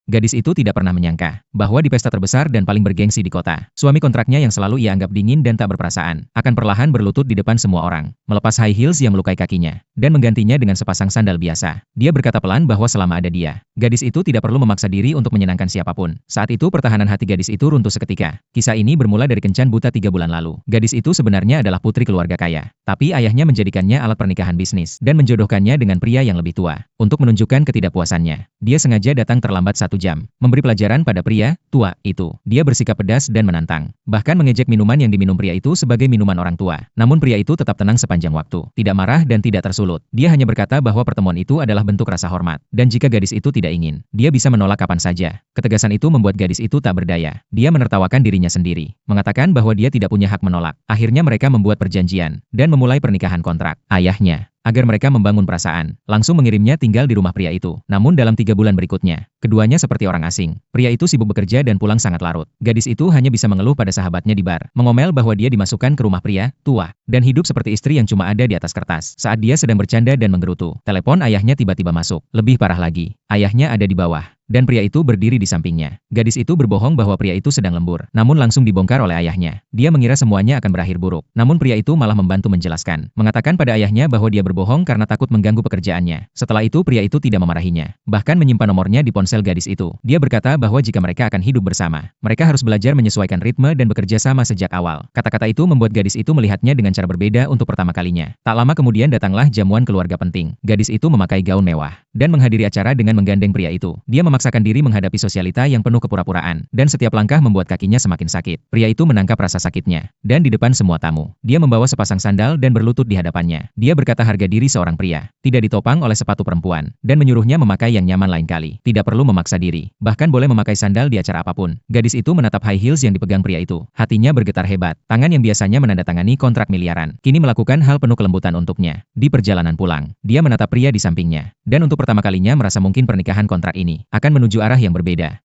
Gadis itu tidak pernah menyangka bahwa di pesta terbesar dan paling bergengsi di kota, suami kontraknya yang selalu ia anggap dingin dan tak berperasaan, akan perlahan berlutut di depan semua orang, melepas high heels yang melukai kakinya, dan menggantinya dengan sepasang sandal biasa. Dia berkata pelan bahwa selama ada dia, gadis itu tidak perlu memaksa diri untuk menyenangkan siapapun. Saat itu pertahanan hati gadis itu runtuh seketika. Kisah ini bermula dari kencan buta 3 bulan lalu. Gadis itu sebenarnya adalah putri keluarga kaya, tapi ayahnya menjadikannya alat pernikahan bisnis dan menjodohkannya dengan pria yang lebih tua. Untuk menunjukkan ketidakpuasannya, dia sengaja datang terlambat 1 jam, memberi pelajaran pada pria tua itu. Dia bersikap pedas dan menantang, bahkan mengejek minuman yang diminum pria itu sebagai minuman orang tua. Namun pria itu tetap tenang sepanjang waktu, tidak marah dan tidak tersulut. Dia hanya berkata bahwa pertemuan itu adalah bentuk rasa hormat, dan jika gadis itu tidak ingin, dia bisa menolak kapan saja. Ketegasan itu membuat gadis itu tak berdaya. Dia menertawakan dirinya sendiri, mengatakan bahwa dia tidak punya hak menolak. Akhirnya mereka membuat perjanjian dan memulai pernikahan kontrak. Ayahnya, agar mereka membangun perasaan, langsung mengirimnya tinggal di rumah pria itu. Namun dalam 3 bulan berikutnya, keduanya seperti orang asing. Pria itu sibuk bekerja dan pulang sangat larut. Gadis itu hanya bisa mengeluh pada sahabatnya di bar, mengomel bahwa dia dimasukkan ke rumah pria tua, dan hidup seperti istri yang cuma ada di atas kertas. Saat dia sedang bercanda dan menggerutu, telepon ayahnya tiba-tiba masuk. Lebih parah lagi, ayahnya ada di bawah, dan pria itu berdiri di sampingnya. Gadis itu berbohong bahwa pria itu sedang lembur, namun langsung dibongkar oleh ayahnya. Dia mengira semuanya akan berakhir buruk, namun pria itu malah membantu menjelaskan, mengatakan pada ayahnya bahwa dia berbohong karena takut mengganggu pekerjaannya. Setelah itu pria itu tidak memarahinya, bahkan menyimpan nomornya di ponsel gadis itu. Dia berkata bahwa jika mereka akan hidup bersama, mereka harus belajar menyesuaikan ritme dan bekerja sama sejak awal. Kata-kata itu membuat gadis itu melihatnya dengan cara berbeda untuk pertama kalinya. Tak lama kemudian datanglah jamuan keluarga penting. Gadis itu memakai gaun mewah dan menghadiri acara dengan menggandeng pria itu. Dia memaksakan diri menghadapi sosialita yang penuh kepura-puraan, dan setiap langkah membuat kakinya semakin sakit. Pria itu menangkap rasa sakitnya, dan di depan semua tamu, dia membawa sepasang sandal dan berlutut di hadapannya. Dia berkata harga diri seorang pria tidak ditopang oleh sepatu perempuan, dan menyuruhnya memakai yang nyaman lain kali. Tidak perlu memaksa diri, bahkan boleh memakai sandal di acara apapun. Gadis itu menatap high heels yang dipegang pria itu. Hatinya bergetar hebat. Tangan yang biasanya menandatangani kontrak miliaran, kini melakukan hal penuh kelembutan untuknya. Di perjalanan pulang, dia menatap pria di sampingnya, dan untuk pertama kalinya merasa mungkin pernikahan kontrak ini akan menuju arah yang berbeda.